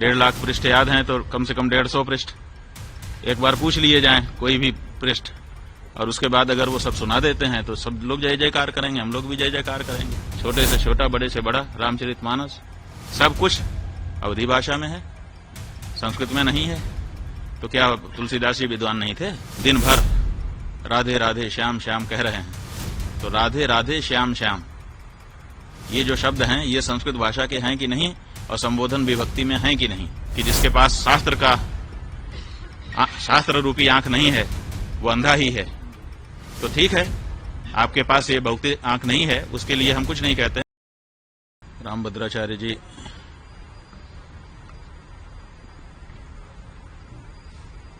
1.5 लाख पृष्ठ याद हैं तो कम से कम 150 पृष्ठ एक बार पूछ लिए जाएं, कोई भी पृष्ठ, और उसके बाद अगर वो सब सुना देते हैं तो सब लोग जय जयकार करेंगे, हम लोग भी जय जयकार करेंगे। छोटे से छोटा, बड़े से बड़ा रामचरितमानस सब कुछ अवधी भाषा में है, संस्कृत में नहीं है। तो क्या तुलसीदास जी विद्वान नहीं थे? दिन भर राधे राधे श्याम श्याम कह रहे हैं, तो राधे राधे श्याम श्याम ये जो शब्द हैं ये संस्कृत भाषा के हैं कि नहीं, और संबोधन विभक्ति में हैं कि नहीं? कि जिसके पास शास्त्र रूपी आंख नहीं है वो अंधा ही है। तो ठीक है, आपके पास ये भौतिक आंख नहीं है, उसके लिए हम कुछ नहीं कहते। रामभद्राचार्य जी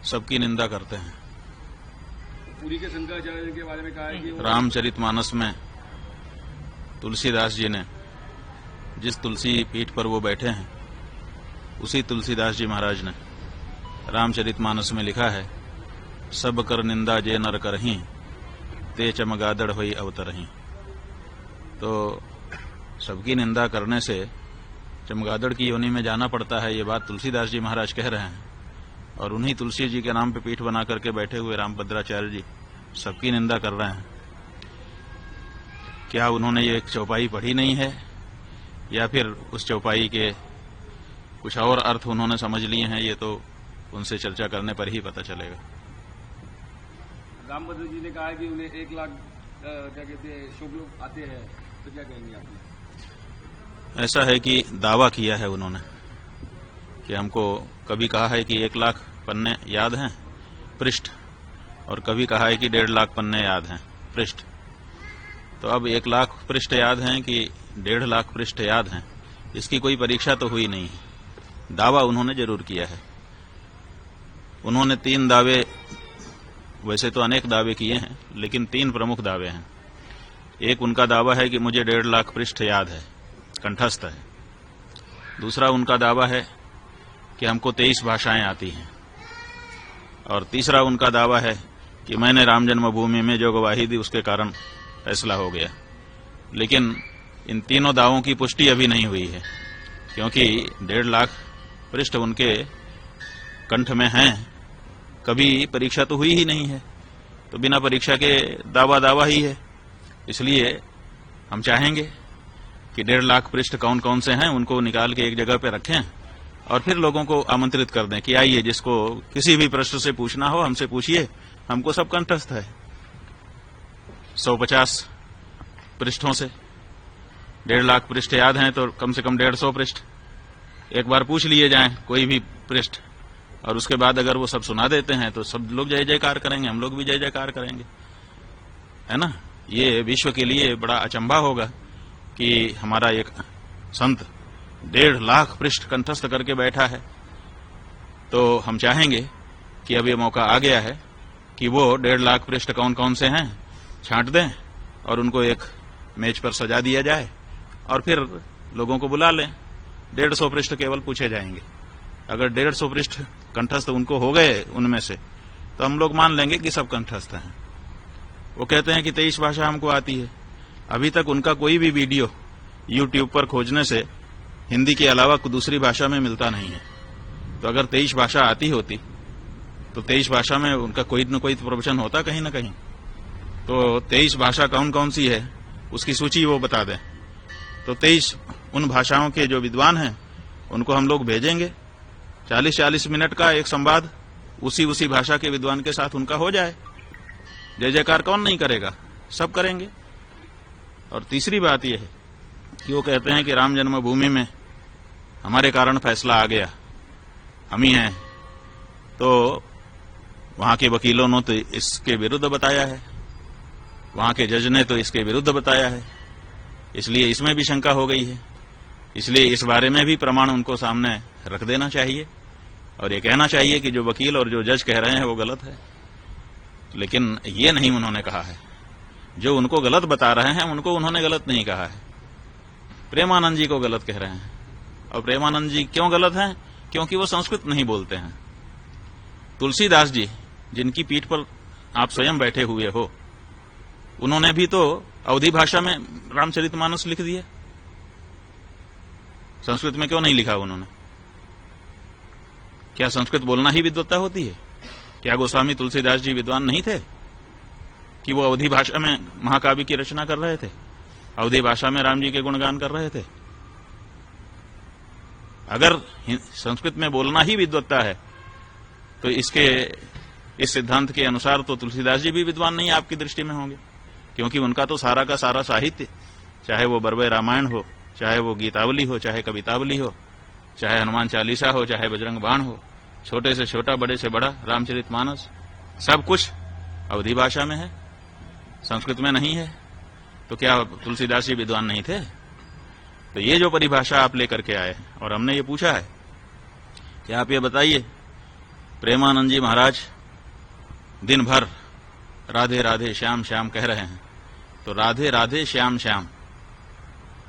सबकी निंदा करते हैं। पूरी के शंकराचार्य के बारे में कहा है कि रामचरितमानस में तुलसीदास जी ने जिस तुलसी पीठ पर वो बैठे हैं, उसी तुलसीदास जी महाराज ने रामचरितमानस में लिखा है, सब कर निंदा जे नर करहीं, ते चमगादड़ होई अवतरहीं। तो सबकी निंदा करने से चमगादड़ की योनि में जाना पड़ता है, ये बात तुलसीदास जी महाराज कह रहे हैं। और उन्हीं तुलसी जी के नाम पे पीठ बना करके बैठे हुए रामभद्राचार्य जी सबकी निंदा कर रहे हैं। क्या उन्होंने ये एक चौपाई पढ़ी नहीं है, या फिर उस चौपाई के कुछ और अर्थ उन्होंने समझ लिए हैं? ये तो उनसे चर्चा करने पर ही पता चलेगा। रामभद्र जी ने कहा है कि उन्हें 1 लाख क्या कहते हैं शुभ लोग आते हैं, तो क्या कहेंगे आप? ऐसा है कि दावा किया है उन्होंने कि हमको कभी कहा है कि 1 लाख पन्ने याद हैं पृष्ठ, और कभी कहा है कि 1.5 लाख पन्ने याद हैं पृष्ठ। तो अब 1 लाख पृष्ठ याद हैं कि 1.5 लाख पृष्ठ याद हैं, इसकी कोई परीक्षा तो हुई नहीं है। दावा उन्होंने जरूर किया है। उन्होंने 3 दावे, वैसे तो अनेक दावे किए हैं, लेकिन 3 प्रमुख दावे हैं। एक उनका दावा है कि मुझे 1.5 लाख पृष्ठ याद है, कंठस्थ है। दूसरा उनका दावा है कि हमको 23 भाषाएं आती हैं। और तीसरा उनका दावा है कि मैंने राम जन्मभूमि में जो गवाही दी उसके कारण फैसला हो गया। लेकिन इन तीनों दावों की पुष्टि अभी नहीं हुई है, क्योंकि 1.5 लाख पृष्ठ उनके कंठ में हैं, कभी परीक्षा तो हुई ही नहीं है। तो बिना परीक्षा के दावा ही है। इसलिए हम चाहेंगे कि 1.5 लाख पृष्ठ कौन कौन से हैं उनको निकाल के एक जगह पे रखें, और फिर लोगों को आमंत्रित कर दें कि आइए, जिसको किसी भी प्रश्न से पूछना हो हमसे पूछिए, हमको सब कंठस्थ है। 150 पृष्ठों से 1.5 लाख पृष्ठ याद हैं तो कम से कम 150 पृष्ठ एक बार पूछ लिए जाएं, कोई भी पृष्ठ, और उसके बाद अगर वो सब सुना देते हैं तो सब लोग जय जयकार करेंगे, हम लोग भी जय जयकार करेंगे, है ना। ये विश्व के लिए बड़ा अचंभा होगा कि हमारा एक संत 1.5 लाख पृष्ठ कंठस्थ करके बैठा है। तो हम चाहेंगे कि अब ये मौका आ गया है कि वो 1.5 लाख पृष्ठ कौन कौन से हैं छांट दें, और उनको एक मेज पर सजा दिया जाए, और फिर लोगों को बुला लें। 150 पृष्ठ केवल पूछे जाएंगे। अगर 150 पृष्ठ कंठस्थ उनको हो गए उनमें से, तो हम लोग मान लेंगे कि सब कंठस्थ हैं। वो कहते हैं कि 23 भाषा हमको आती है। अभी तक उनका कोई भी वीडियो YouTube पर खोजने से हिंदी के अलावा दूसरी भाषा में मिलता नहीं है। तो अगर 23 भाषा आती होती तो 23 भाषा में उनका कोई न कोई प्रवचन होता कहीं न कहीं। तो 23 भाषा कौन कौन सी है उसकी सूची वो बता दें। तो 23 उन भाषाओं के जो विद्वान हैं उनको हम लोग भेजेंगे। 40-40 मिनट का एक संवाद उसी भाषा के विद्वान के साथ उनका हो जाए। जय जयकार कौन नहीं करेगा, सब करेंगे। और तीसरी बात यह है कि वो कहते हैं कि राम जन्मभूमि में हमारे कारण फैसला आ गया, हम ही हैं। तो वहां के वकीलों ने तो इसके विरुद्ध बताया है, वहां के जज ने तो इसके विरुद्ध बताया है, इसलिए इसमें भी शंका हो गई है। इसलिए इस बारे में भी प्रमाण उनको सामने रख देना चाहिए, और ये कहना चाहिए कि जो वकील और जो जज कह रहे हैं वो गलत है। लेकिन ये नहीं उन्होंने कहा है। जो उनको गलत बता रहे हैं उनको उन्होंने गलत नहीं कहा है, प्रेमानंद जी को गलत कह रहे हैं। और प्रेमानंद जी क्यों गलत हैं? क्योंकि वो संस्कृत नहीं बोलते हैं। तुलसीदास जी जिनकी पीठ पर आप स्वयं बैठे हुए हो, उन्होंने भी तो अवधी भाषा में रामचरितमानस लिख दिया। संस्कृत में क्यों नहीं लिखा उन्होंने? क्या संस्कृत बोलना ही विद्वत्ता होती है? क्या गोस्वामी तुलसीदास जी विद्वान नहीं थे कि वो अवधी भाषा में महाकाव्य की रचना कर रहे थे, अवधी भाषा में राम जी के गुणगान कर रहे थे? अगर संस्कृत में बोलना ही विद्वत्ता है तो इस सिद्धांत के अनुसार तो तुलसीदास जी भी विद्वान नहीं आपकी दृष्टि में होंगे, क्योंकि उनका तो सारा का सारा साहित्य, चाहे वो बरवे रामायण हो, चाहे वो गीतावली हो, चाहे कवितावली हो, चाहे हनुमान चालीसा हो, चाहे बजरंग बाण हो, छोटे से छोटा बड़े से बड़ा रामचरितमानस, सब कुछ अवधी भाषा में है, संस्कृत में नहीं है। तो क्या तुलसीदास जी विद्वान नहीं थे? तो ये जो परिभाषा आप लेकर के आए और हमने ये पूछा है कि आप ये बताइए, प्रेमानंद जी महाराज दिन भर राधे राधे श्याम श्याम कह रहे हैं, तो राधे राधे श्याम श्याम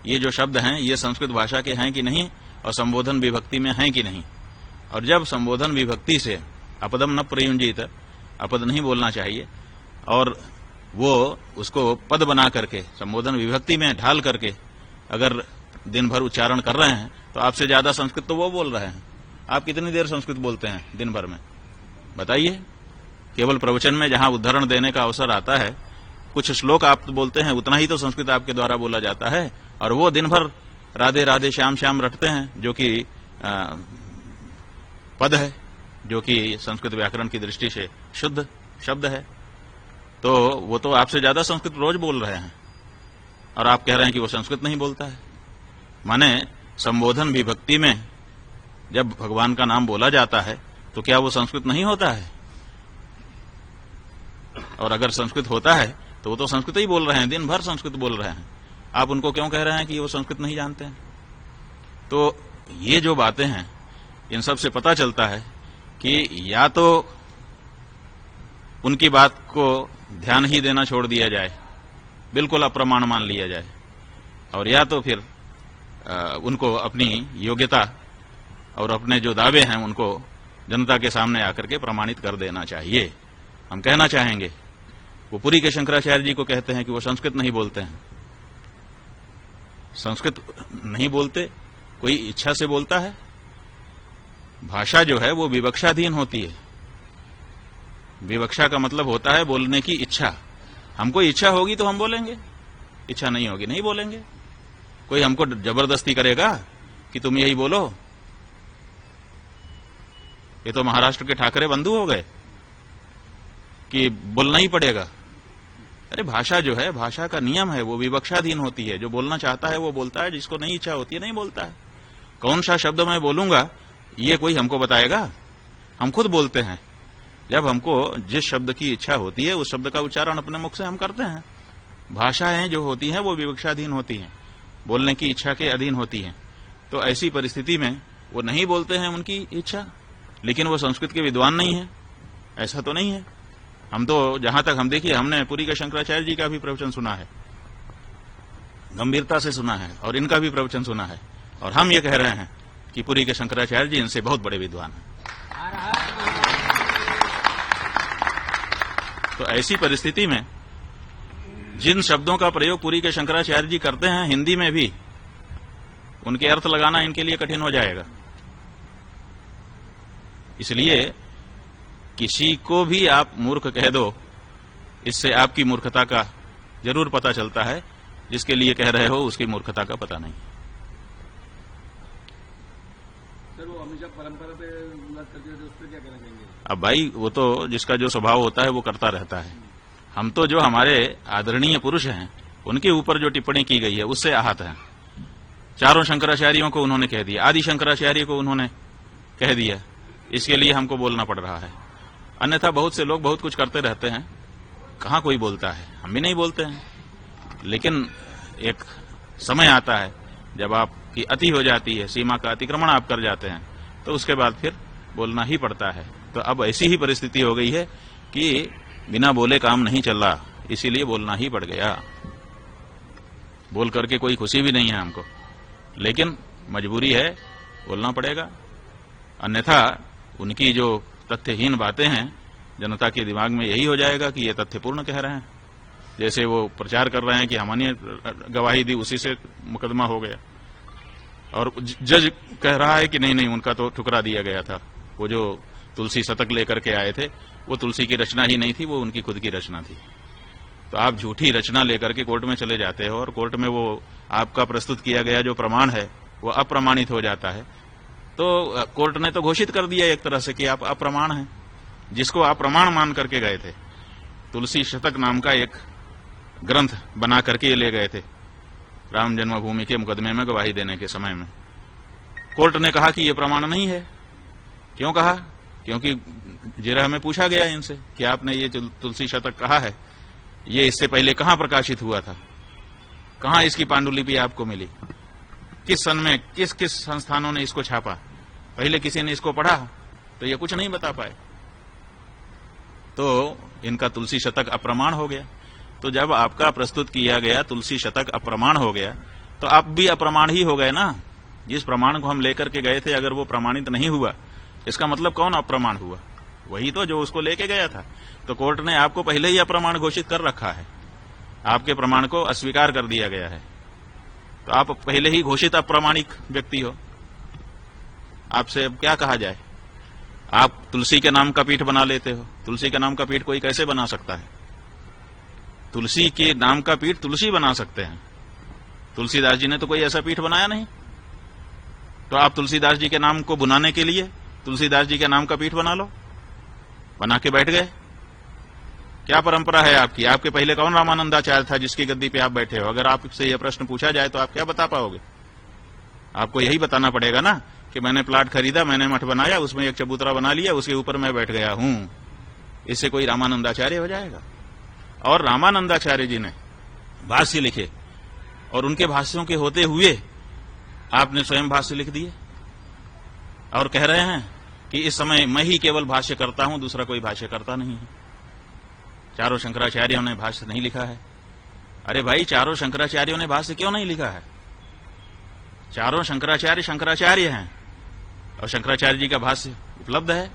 ये जो शब्द हैं ये संस्कृत भाषा के हैं कि नहीं, और संबोधन विभक्ति में हैं कि नहीं? और जब संबोधन विभक्ति से अपदम न प्रयुंजित, अपद नहीं बोलना चाहिए, और वो उसको पद बना करके संबोधन विभक्ति में ढाल करके अगर दिन भर उच्चारण कर रहे हैं, तो आपसे ज्यादा संस्कृत तो वो बोल रहे हैं। आप कितनी देर संस्कृत बोलते हैं दिन भर में? बताइए। केवल प्रवचन में जहां उदाहरण देने का अवसर आता है, कुछ श्लोक आप बोलते हैं, उतना ही तो संस्कृत आपके द्वारा बोला जाता है, और वो दिन भर राधे राधे श्याम श्याम रटते हैं, जो कि पद है, जो कि संस्कृत व्याकरण की दृष्टि से शुद्ध शब्द है। तो वो तो आपसे ज्यादा संस्कृत रोज बोल रहे हैं, और आप कह रहे हैं कि वो संस्कृत नहीं बोलता है। माने संबोधन विभक्ति में जब भगवान का नाम बोला जाता है तो क्या वो संस्कृत नहीं होता है? और अगर संस्कृत होता है तो वो तो संस्कृत ही बोल रहे हैं, दिन भर संस्कृत बोल रहे हैं। आप उनको क्यों कह रहे हैं कि वो संस्कृत नहीं जानते हैं? तो ये जो बातें हैं, इन सब से पता चलता है कि या तो उनकी बात को ध्यान ही देना छोड़ दिया जाए, बिल्कुल अप्रमाण मान लिया जाए, और या तो फिर उनको अपनी योग्यता और अपने जो दावे हैं उनको जनता के सामने आकर के प्रमाणित कर देना चाहिए। हम कहना चाहेंगे, वो पुरी के शंकराचार्य जी को कहते हैं कि वो संस्कृत नहीं बोलते हैं। संस्कृत नहीं बोलते, कोई इच्छा से बोलता है? भाषा जो है वो विवक्षाधीन होती है। विवक्षा का मतलब होता है बोलने की इच्छा। हमको इच्छा होगी तो हम बोलेंगे, इच्छा नहीं होगी नहीं बोलेंगे। कोई हमको जबरदस्ती करेगा कि तुम यही बोलो? ये तो महाराष्ट्र के ठाकरे बंधु हो गए कि बोलना ही पड़ेगा। अरे भाषा जो है, भाषा का नियम है, वो विवक्षाधीन होती है। जो बोलना चाहता है वो बोलता है, जिसको नहीं इच्छा होती है नहीं बोलता है। कौन सा शब्द मैं बोलूंगा ये कोई हमको बताएगा? हम खुद बोलते हैं। जब हमको जिस शब्द की इच्छा होती है उस शब्द का उच्चारण अपने मुख से हम करते हैं। भाषाएं जो होती हैं वो विवक्षाधीन होती हैं, बोलने की इच्छा के अधीन होती हैं। तो ऐसी परिस्थिति में वो नहीं बोलते हैं उनकी इच्छा, लेकिन वो संस्कृत के विद्वान नहीं है, ऐसा तो नहीं है। हम तो जहां तक हम देखिए, हमने पुरी के शंकराचार्य जी का भी प्रवचन सुना है, गंभीरता से सुना है, और इनका भी प्रवचन सुना है, और हम ये कह रहे हैं कि पुरी के शंकराचार्य जी इनसे बहुत बड़े विद्वान हैं। तो ऐसी परिस्थिति में जिन शब्दों का प्रयोग पुरी के शंकराचार्य जी करते हैं हिंदी में भी, उनके अर्थ लगाना इनके लिए कठिन हो जाएगा। इसलिए किसी को भी आप मूर्ख कह दो, इससे आपकी मूर्खता का जरूर पता चलता है। जिसके लिए कह रहे हो उसकी मूर्खता का पता नहीं। सर वो हमेशा परंपरा पे बात करते हैं, तो उस पर क्या कहना चाहेंगे? अब भाई वो तो जिसका जो स्वभाव होता है वो करता रहता है। हम तो जो हमारे आदरणीय पुरुष हैं उनके ऊपर जो टिप्पणी की गई है उससे आहत हैं। चारों शंकराचार्यों को उन्होंने कह दिया, आदि शंकराचार्य को उन्होंने कह दिया, इसके लिए हमको बोलना पड़ रहा है। अन्यथा बहुत से लोग बहुत कुछ करते रहते हैं, कहां कोई बोलता है? हम भी नहीं बोलते हैं। लेकिन एक समय आता है जब आपकी अति हो जाती है, सीमा का अतिक्रमण आप कर जाते हैं, तो उसके बाद फिर बोलना ही पड़ता है। तो अब ऐसी ही परिस्थिति हो गई है कि बिना बोले काम नहीं चल रहा, इसीलिए बोलना ही पड़ गया। बोल करके कोई खुशी भी नहीं है हमको, लेकिन मजबूरी है, बोलना पड़ेगा। अन्यथा उनकी जो तथ्यहीन बातें हैं, जनता के दिमाग में यही हो जाएगा कि ये तथ्यपूर्ण कह रहे हैं। जैसे वो प्रचार कर रहे हैं कि हमने गवाही दी, उसी से मुकदमा हो गया, और जज कह रहा है कि नहीं नहीं, उनका तो ठुकरा दिया गया था, वो जो तुलसी शतक लेकर के आए थे वो तुलसी की रचना ही नहीं थी, वो उनकी खुद की रचना थी। तो आप झूठी रचना लेकर के कोर्ट में चले जाते हो और कोर्ट में वो आपका प्रस्तुत किया गया जो प्रमाण है वो अप्रमाणित हो जाता है, तो कोर्ट ने तो घोषित कर दिया एक तरह से कि आप अप्रमाण हैं, जिसको आप प्रमाण मान करके गए थे। तुलसी शतक नाम का एक ग्रंथ बना करके ये ले गए थे राम जन्मभूमि के मुकदमे में गवाही देने के समय में। कोर्ट ने कहा कि ये प्रमाण नहीं है। क्यों कहा? क्योंकि जिरह में पूछा गया इनसे कि आपने ये तुलसी शतक कहा है, ये इससे पहले कहां प्रकाशित हुआ था, कहां इसकी पांडुलिपि आपको मिली, किस सन में किस किस संस्थानों ने इसको छापा, पहले किसी ने इसको पढ़ा? तो ये कुछ नहीं बता पाए। तो इनका तुलसी शतक अप्रमाण हो गया। तो जब आपका प्रस्तुत किया गया तुलसी शतक अप्रमाण हो गया तो आप भी अप्रमाण ही हो गए ना। जिस प्रमाण को हम लेकर के गए थे अगर वो प्रमाणित नहीं हुआ, इसका मतलब कौन अप्रमाण हुआ? वही तो जो उसको लेके गया था। तो कोर्ट ने आपको पहले ही अप्रमाण घोषित कर रखा है, आपके प्रमाण को अस्वीकार कर दिया गया है, तो आप पहले ही घोषित अप्रामाणिक व्यक्ति हो। आपसे अब क्या कहा जाए? आप तुलसी के नाम का पीठ बना लेते हो। तुलसी के नाम का पीठ कोई कैसे बना सकता है? तुलसी के नाम का पीठ तुलसी बना सकते हैं, तुलसीदास जी ने तो कोई ऐसा पीठ बनाया नहीं। तो आप तुलसीदास जी के नाम को बुनाने के लिए तुलसीदास जी के नाम का पीठ बना लो, बना के बैठ गए। क्या परंपरा है आपकी? आपके पहले कौन रामानंदाचार्य था जिसकी गद्दी पे आप बैठे हो? अगर आपसे यह प्रश्न पूछा जाए तो आप क्या बता पाओगे? आपको यही बताना पड़ेगा ना कि मैंने प्लाट खरीदा, मैंने मठ बनाया, उसमें एक चबूतरा बना लिया, उसके ऊपर मैं बैठ गया हूं। इससे कोई रामानंदाचार्य हो जाएगा? और रामानंदाचार्य जी ने भाष्य लिखे और उनके भाष्यों के होते हुए आपने स्वयं भाष्य लिख दिए और कह रहे हैं कि इस समय मैं ही केवल भाष्य करता हूं, दूसरा कोई भाष्य करता नहीं है। चारों शंकराचार्यों ने भाष्य नहीं लिखा है। अरे भाई, चारों शंकराचार्यों ने भाष्य क्यों नहीं लिखा है? चारों शंकराचार्य शंकराचार्य हैं और शंकराचार्य जी का भाष्य उपलब्ध है।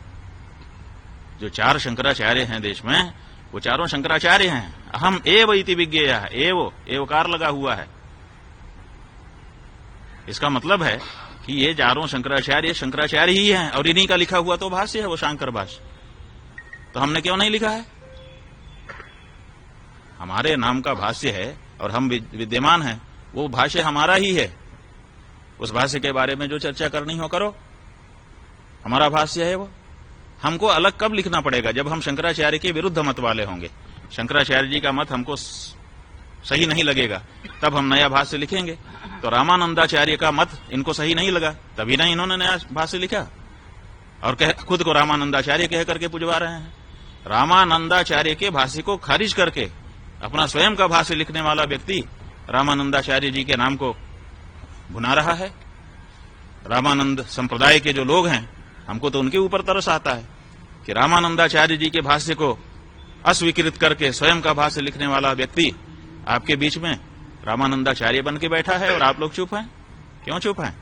जो चार शंकराचार्य हैं देश में वो चारों शंकराचार्य हैं। अहम एव इति विज्ञेयः, एवकार लगा हुआ है। इसका मतलब है कि ये चारों शंकराचार्य शंकराचार्य ही हैं और इन्हीं का लिखा हुआ तो भाष्य है, वो शांकर भाष्य। तो हमने क्यों नहीं लिखा है? हमारे नाम का भाष्य है और हम विद्यमान हैं, वो भाष्य हमारा ही है। उस भाष्य के बारे में जो चर्चा करनी हो करो, हमारा भाष्य है वो। हमको अलग कब लिखना पड़ेगा? जब हम शंकराचार्य के विरुद्ध मत वाले होंगे, शंकराचार्य जी का मत हमको सही नहीं लगेगा, तब हम नया भाष्य लिखेंगे। तो रामानंदाचार्य का मत इनको सही नहीं लगा, तभी ना इन्होंने नया भाष्य लिखा और खुद को रामानंदाचार्य कह करके पुजवा रहे हैं। रामानंदाचार्य के भाष्य को खारिज करके अपना स्वयं का भाष्य लिखने वाला व्यक्ति रामानंदाचार्य जी के नाम को भुना रहा है। रामानंद संप्रदाय के जो लोग हैं, हमको तो उनके ऊपर तरस आता है कि रामानंदाचार्य जी के भाष्य को अस्वीकृत करके स्वयं का भाष्य लिखने वाला व्यक्ति आपके बीच में रामानंदाचार्य बन के बैठा है और आप लोग चुप हैं। क्यों चुप हैं?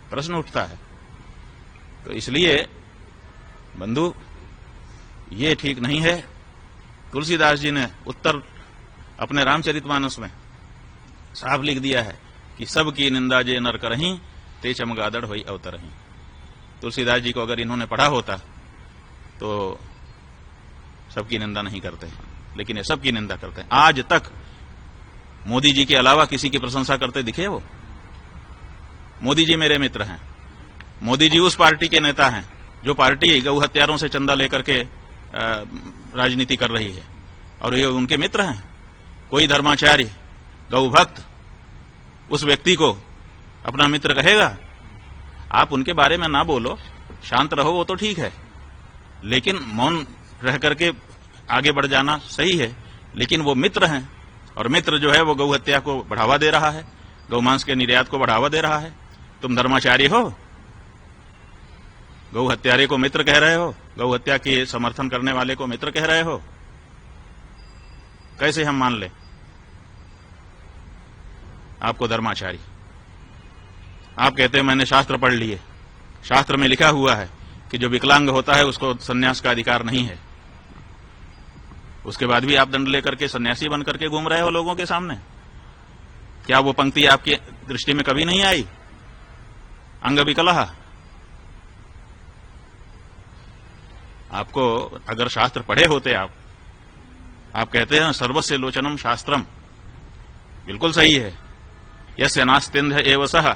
प्रश्न उठता है। तो इसलिए बंधु, ये ठीक नहीं है। तुलसीदास जी ने उत्तर अपने रामचरितमानस में साफ लिख दिया है कि सबकी निंदा जे नर करहीं, ते चमगादड़ होई अवतरहीं। तुलसीदास जी को अगर इन्होंने पढ़ा होता तो सबकी निंदा नहीं करते, लेकिन ये सबकी निंदा करते हैं। आज तक मोदी जी के अलावा किसी की प्रशंसा करते दिखे वो? मोदी जी मेरे मित्र हैं। मोदी जी उस पार्टी के नेता हैं जो पार्टी गौ हत्यारों से चंदा लेकर के राजनीति कर रही है और ये उनके मित्र हैं। कोई धर्माचार्य, गौ भक्त उस व्यक्ति को अपना मित्र कहेगा? आप उनके बारे में ना बोलो, शांत रहो, वो तो ठीक है, लेकिन मौन रह करके आगे बढ़ जाना सही है। लेकिन वो मित्र हैं और मित्र जो है वो गौ हत्या को बढ़ावा दे रहा है, गौ मांस के निर्यात को बढ़ावा दे रहा है। तुम धर्माचार्य हो, गौ हत्यारे को मित्र कह रहे हो, गौ हत्या के समर्थन करने वाले को मित्र कह रहे हो। कैसे हम मान ले आपको धर्माचार्य? आप कहते हैं मैंने शास्त्र पढ़ लिए, शास्त्र में लिखा हुआ है कि जो विकलांग होता है उसको सन्यास का अधिकार नहीं है। उसके बाद भी आप दंड लेकर के सन्यासी बन करके घूम रहे हो लोगों के सामने। क्या वो पंक्ति आपकी दृष्टि में कभी नहीं आई? अंग विकलः, आपको अगर शास्त्र पढ़े होते आप कहते हैं सर्वस्य लोचनम शास्त्रम, बिल्कुल सही है। यस्य नास्तिंध एव सह,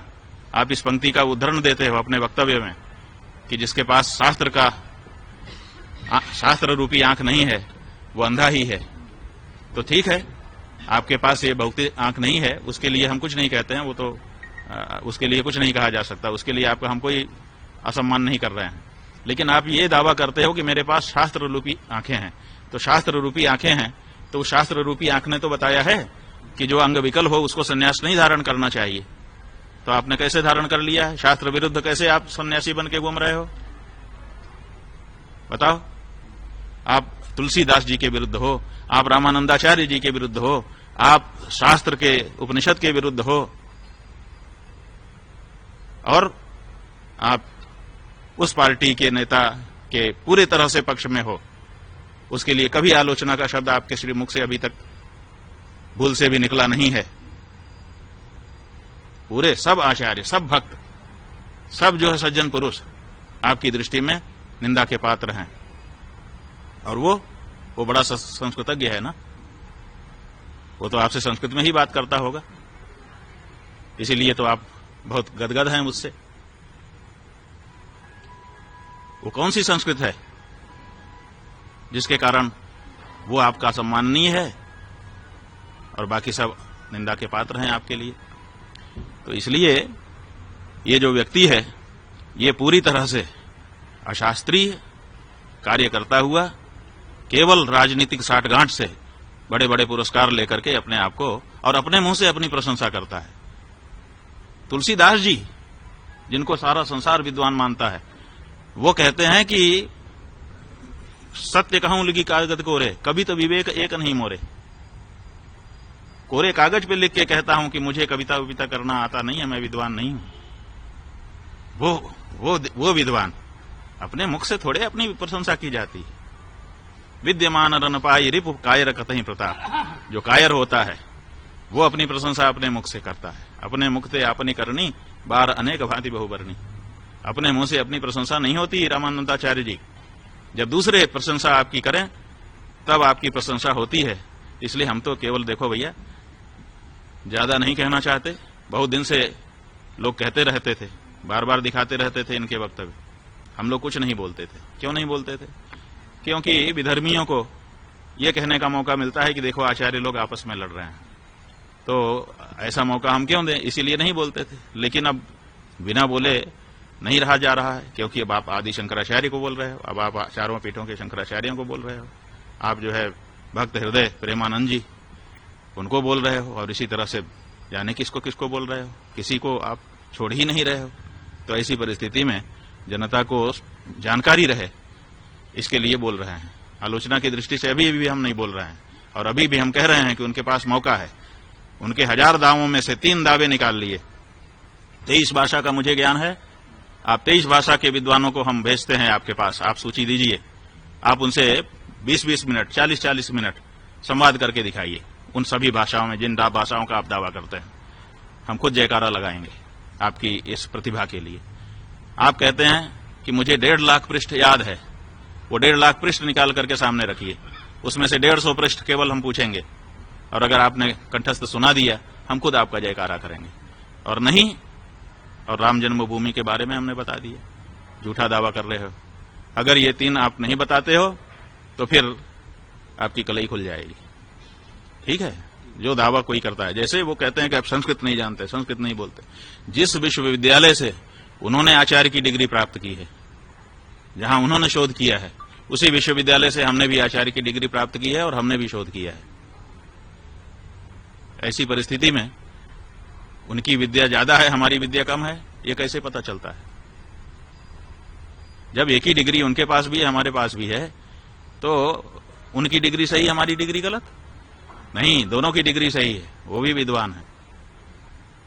आप इस पंक्ति का उदाहरण देते हो अपने वक्तव्य में कि जिसके पास शास्त्र रूपी आंख नहीं है वो अंधा ही है। तो ठीक है, आपके पास ये भौतिक आंख नहीं है, उसके लिए हम कुछ नहीं कहते हैं, वो तो उसके लिए कुछ नहीं कहा जा सकता, उसके लिए आपका हम कोई असम्मान नहीं कर रहे हैं। लेकिन आप ये दावा करते हो कि मेरे पास शास्त्र रूपी आंखें हैं, तो शास्त्र रूपी आंखें हैं तो शास्त्र रूपी आंख ने तो बताया है कि जो अंग विकल हो उसको संन्यास नहीं धारण करना चाहिए। तो आपने कैसे धारण कर लिया है? शास्त्र विरुद्ध कैसे आप सन्यासी बन के घूम रहे हो? बताओ। आप तुलसीदास जी के विरुद्ध हो, आप रामानंदाचार्य जी के विरुद्ध हो, आप शास्त्र के उपनिषद के विरुद्ध हो, और आप उस पार्टी के नेता के पूरे तरह से पक्ष में हो। उसके लिए कभी आलोचना का शब्द आपके श्री मुख से अभी तक भूल से भी निकला नहीं है। पूरे सब आचार्य, सब भक्त, सब जो है सज्जन पुरुष आपकी दृष्टि में निंदा के पात्र हैं। और वो बड़ा संस्कृतज्ञ है ना, वो तो आपसे संस्कृत में ही बात करता होगा, इसीलिए तो आप बहुत गदगद हैं मुझसे। वो कौन सी संस्कृत है जिसके कारण वो आपका सम्माननीय है और बाकी सब निंदा के पात्र हैं आपके लिए? तो इसलिए ये जो व्यक्ति है ये पूरी तरह से अशास्त्रीय कार्य करता हुआ केवल राजनीतिक साठगांठ से बड़े बड़े पुरस्कार लेकर के अपने आप को और अपने मुंह से अपनी प्रशंसा करता है। तुलसीदास जी, जिनको सारा संसार विद्वान मानता है, वो कहते हैं कि सत्य कहूं लगी कागज कोरे, कभी तो विवेक एक नहीं मोरे। कोरे कागज पे लिख के कहता हूं कि मुझे कविता विविता करना आता नहीं है, मैं विद्वान नहीं हूं। वो विद्वान, अपने मुख से थोड़े अपनी प्रशंसा की जाती है। विद्यमान रन पाई रिपु कायर कतहि प्रताप। जो कायर होता है वो अपनी प्रशंसा अपने मुख से करता है। अपने मुख से अपनी करनी बार अनेक भांति बहुबरनी। अपने मुंह से अपनी प्रशंसा नहीं होती रामानंदाचार्य जी। जब दूसरे प्रशंसा आपकी करें तब आपकी प्रशंसा होती है। इसलिए हम तो केवल देखो भैया, ज्यादा नहीं कहना चाहते। बहुत दिन से लोग कहते रहते थे, बार बार दिखाते रहते थे इनके वक्तव्य, हम लोग कुछ नहीं बोलते थे। क्यों नहीं बोलते थे? क्योंकि विधर्मियों को यह कहने का मौका मिलता है कि देखो आचार्य लोग आपस में लड़ रहे हैं, तो ऐसा मौका हम क्यों दें, इसीलिए नहीं बोलते थे। लेकिन अब बिना बोले नहीं रहा जा रहा है, क्योंकि अब आप आदि शंकराचार्य को बोल रहे हो, अब आप चारों पीठों के शंकराचार्यों को बोल रहे हो, आप जो है भक्त हृदय प्रेमानंद जी उनको बोल रहे हो, और इसी तरह से जाने किसको किसको बोल रहे हो, किसी को आप छोड़ ही नहीं रहे हो। तो ऐसी परिस्थिति में जनता को जानकारी रहे इसके लिए बोल रहे हैं। आलोचना की दृष्टि से अभी भी हम नहीं बोल रहे हैं, और अभी भी हम कह रहे हैं कि उनके पास मौका है। उनके 1000 दावों में से 3 दावे निकाल लिए। 23 भाषा का मुझे ज्ञान है, आप 23 भाषा के विद्वानों को हम भेजते हैं आपके पास, आप सूची दीजिए, आप उनसे 20-20 मिनट 40-40 मिनट संवाद करके दिखाइए उन सभी भाषाओं में जिन भाषाओं का आप दावा करते हैं। हम खुद जयकारा लगाएंगे आपकी इस प्रतिभा के लिए। आप कहते हैं कि मुझे 1.5 लाख पृष्ठ याद है, वो 1.5 लाख पृष्ठ निकाल करके सामने रखिए, उसमें से 150 पृष्ठ केवल हम पूछेंगे, और अगर आपने कंठस्थ सुना दिया हम खुद आपका जयकारा करेंगे। और नहीं, और राम जन्मभूमि के बारे में हमने बता दिया, झूठा दावा कर रहे हो। अगर ये 3 आप नहीं बताते हो तो फिर आपकी कलई खुल जाएगी। ठीक है, जो दावा कोई करता है, जैसे वो कहते हैं कि आप संस्कृत नहीं जानते, संस्कृत नहीं बोलते। जिस विश्वविद्यालय से उन्होंने आचार्य की डिग्री प्राप्त की है, जहां उन्होंने शोध किया है, उसी विश्वविद्यालय से हमने भी आचार्य की डिग्री प्राप्त की है और हमने भी शोध किया है। ऐसी परिस्थिति में उनकी विद्या ज्यादा है, हमारी विद्या कम है, ये कैसे पता चलता है? जब एक ही डिग्री उनके पास भी है हमारे पास भी है, तो उनकी डिग्री सही, हमारी डिग्री गलत? नहीं, दोनों की डिग्री सही है, वो भी विद्वान है।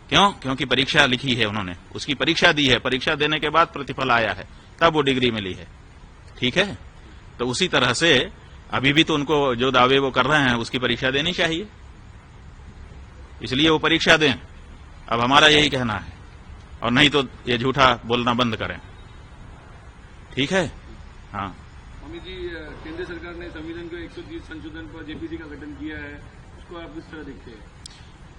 क्यों? क्योंकि परीक्षा लिखी है उन्होंने, उसकी परीक्षा दी है, परीक्षा देने के बाद प्रतिफल आया है, तब वो डिग्री मिली है। ठीक है, तो उसी तरह से अभी भी तो उनको जो दावे वो कर रहे हैं उसकी परीक्षा देनी चाहिए, इसलिए वो परीक्षा दें। अब हमारा यही कहना है, और नहीं तो ये झूठा बोलना बंद करें। ठीक है? हाँ, स्वामी जी, केंद्र सरकार ने संविधान को 130 संशोधन पर जेपीसी का गठन किया है, उसको आप किस तरह देखते हैं?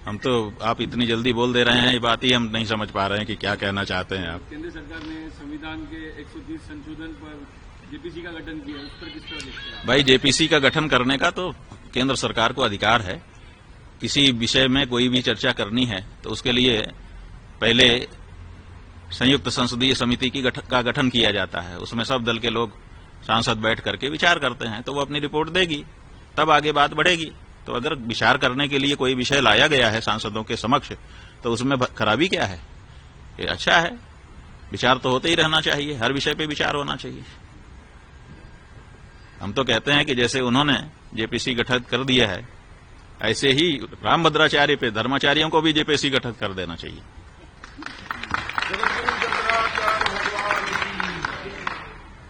हम तो आप इतनी जल्दी बोल दे रहे हैं, ये बात ही हम नहीं समझ पा रहे हैं कि क्या कहना चाहते हैं आप। केंद्र सरकार ने संविधान के 130 संशोधन पर जेपीसी का गठन किया, उस पर किस तरह देखते हैं? भाई, जेपीसी का गठन करने का तो केंद्र सरकार को अधिकार है। किसी विषय में कोई भी चर्चा करनी है तो उसके लिए पहले संयुक्त संसदीय समिति का गठन किया जाता है। उसमें सब दल के लोग, सांसद बैठ करके विचार करते हैं, तो वो अपनी रिपोर्ट देगी, तब आगे बात बढ़ेगी। तो अगर विचार करने के लिए कोई विषय लाया गया है सांसदों के समक्ष, तो उसमें खराबी क्या है? ये अच्छा है, विचार तो होते ही रहना चाहिए, हर विषय पे विचार होना चाहिए। हम तो कहते हैं कि जैसे उन्होंने जेपीसी गठित कर दिया है, ऐसे ही रामभद्राचार्य पे, धर्माचार्यों को भी जेपीसी गठित कर देना चाहिए।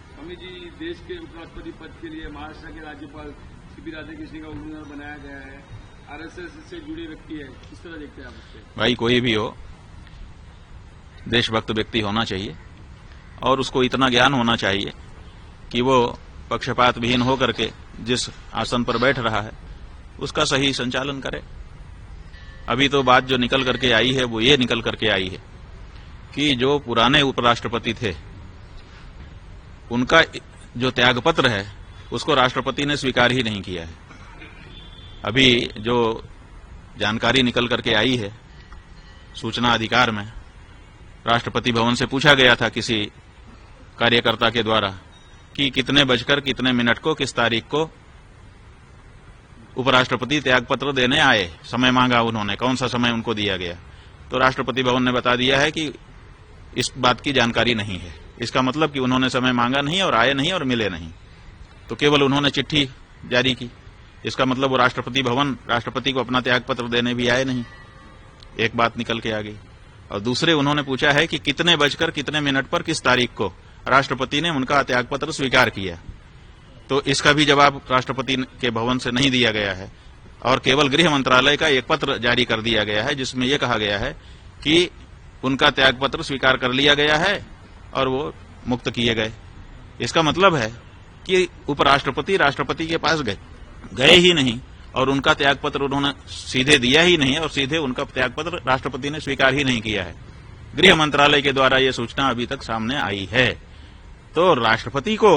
स्वामी जी, देश के उपराष्ट्रपति पद के लिए महाराष्ट्र के राज्यपाल सीपी राधाकृष्णन का उम्मीदवार बनाया गया है। आरएसएस से जुड़े व्यक्ति है, किस तरह देखते हैं आप उससे? भाई, कोई भी हो, देशभक्त व्यक्ति होना चाहिए और उसको इतना ज्ञान होना चाहिए कि वो पक्षपात विहीन होकर के जिस आसन पर बैठ रहा है उसका सही संचालन करे। अभी तो बात जो निकल करके आई है वो ये निकल करके आई है कि जो पुराने उपराष्ट्रपति थे उनका जो त्यागपत्र है उसको राष्ट्रपति ने स्वीकार ही नहीं किया है। अभी जो जानकारी निकल करके आई है सूचना अधिकार में, राष्ट्रपति भवन से पूछा गया था किसी कार्यकर्ता के द्वारा कि कितने बजकर कितने मिनट को, किस तारीख को उपराष्ट्रपति त्यागपत्र देने आए, समय मांगा उन्होंने, कौन सा समय उनको दिया गया। तो राष्ट्रपति भवन ने बता दिया है कि इस बात की जानकारी नहीं है। इसका मतलब कि उन्होंने समय मांगा नहीं और आए नहीं और मिले नहीं, तो केवल उन्होंने चिट्ठी जारी की। इसका मतलब वो राष्ट्रपति भवन राष्ट्रपति को अपना त्यागपत्र देने भी आए नहीं। एक बात निकल के आ गई। और दूसरे उन्होंने पूछा है कि कितने बजकर कितने मिनट पर किस तारीख को राष्ट्रपति ने उनका त्यागपत्र स्वीकार किया। तो इसका भी जवाब राष्ट्रपति के भवन से नहीं दिया गया है और केवल गृह मंत्रालय का एक पत्र जारी कर दिया गया है जिसमें यह कहा गया है कि उनका त्यागपत्र स्वीकार कर लिया गया है और वो मुक्त किए गए। इसका मतलब है कि उपराष्ट्रपति राष्ट्रपति के पास गए ही नहीं और उनका त्यागपत्र उन्होंने सीधे दिया ही नहीं और सीधे उनका त्यागपत्र राष्ट्रपति ने स्वीकार ही नहीं किया है। गृह मंत्रालय के द्वारा यह सूचना अभी तक सामने आई है। तो राष्ट्रपति को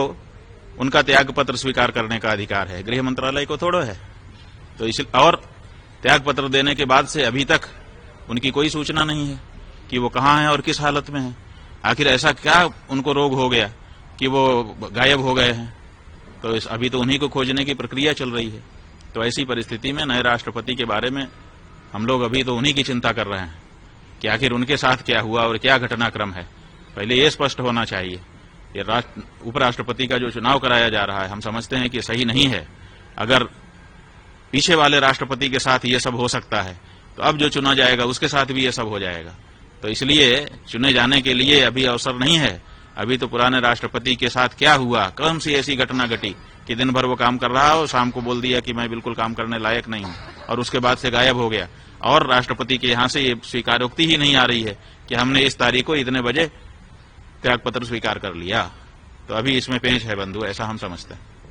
उनका त्यागपत्र स्वीकार करने का अधिकार है, गृह मंत्रालय को थोड़ा है। तो इस और त्यागपत्र देने के बाद से अभी तक उनकी कोई सूचना नहीं है कि वो कहाँ है और किस हालत में है। आखिर ऐसा क्या उनको रोग हो गया कि वो गायब हो गए हैं। तो अभी तो उन्हीं को खोजने की प्रक्रिया चल रही है। तो ऐसी परिस्थिति में नए राष्ट्रपति के बारे में हम लोग अभी तो उन्हीं की चिंता कर रहे हैं कि आखिर उनके साथ क्या हुआ और क्या घटनाक्रम है। पहले ये स्पष्ट होना चाहिए। ये उपराष्ट्रपति का जो चुनाव कराया जा रहा है हम समझते हैं कि सही नहीं है। अगर पीछे वाले राष्ट्रपति के साथ ये सब हो सकता है तो अब जो चुना जाएगा उसके साथ भी ये सब हो जाएगा। तो इसलिए चुने जाने के लिए अभी अवसर नहीं है। अभी तो पुराने राष्ट्रपति के साथ क्या हुआ, कौन सी ऐसी घटना घटी कि दिन भर वो काम कर रहा हो, शाम को बोल दिया कि मैं बिल्कुल काम करने लायक नहीं हूं और उसके बाद से गायब हो गया। और राष्ट्रपति के यहां से ये स्वीकारोक्ति ही नहीं आ रही है कि हमने इस तारीख को इतने बजे त्यागपत्र स्वीकार कर लिया। तो अभी इसमें पेंच है बंधु, ऐसा हम समझते हैं।